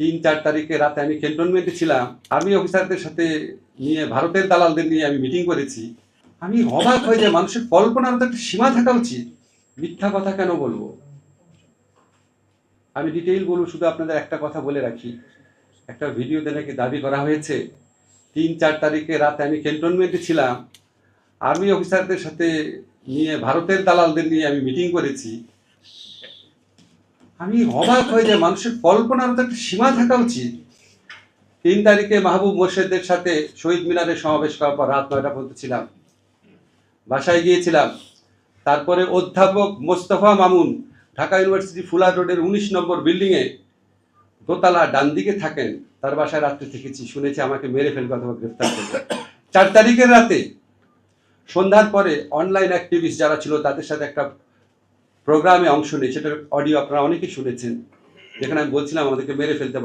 3-4 তারিখে রাতে আমি ক্যান্টনমেন্টে ছিলাম। আর্মি অফিসারদের সাথে নিয়ে ভারতের দালালদের নিয়ে আমি মিটিং করেছি। আমি অবাক হয়ে যাই, মানুষের কল্পনার তো একটা সীমা থাকা উচিত। মিথ্যা কথা কেন বলবো? আমি ডিটেইল বলবো, শুধু আপনাদের একটা কথা বলে রাখি। একটা ভিডিওতে নাকি দাবি করা হয়েছে 3-4 তারিখে রাতে আমি ক্যান্টনমেন্টে ছিলাম। আর্মি অফিসারদের সাথে নিয়ে ভারতের দালালদের নিয়ে আমি মিটিং করেছি। আমি অবাক হয়ে যাই, মানুষের কল্পনার তো একটা সীমা থাকা উচিত। 3 তারিখে মাহবুব মোর্শেদের সাথে শহীদ মিনারে সমাবেশ করার পর রাত 9টা পর্যন্ত ছিলাম, বাসায় গিয়েছিলাম। তারপরে অধ্যাপক মোস্তফা মামুন ঢাকা ইউনিভার্সিটি ফুলার রোডের 19 নম্বর বিল্ডিংয়ে দোতলা ডান দিকে থাকেন, তার বাসায় রাত্রে থেকেছি। শুনেছি আমাকে মেরে ফেলবে অথবা গ্রেফতার করবে। 4 তারিখের রাতে সন্ধ্যার পরে অনলাইন অ্যাক্টিভিস্ট যারা ছিল তাদের সাথে একটা প্রোগ্রামে অংশ নিই, সেটার অডিও আপনারা অনেকেই শুনেছেন, যেখানে আমি বলছিলাম আমাদেরকে মেরে ফেলতে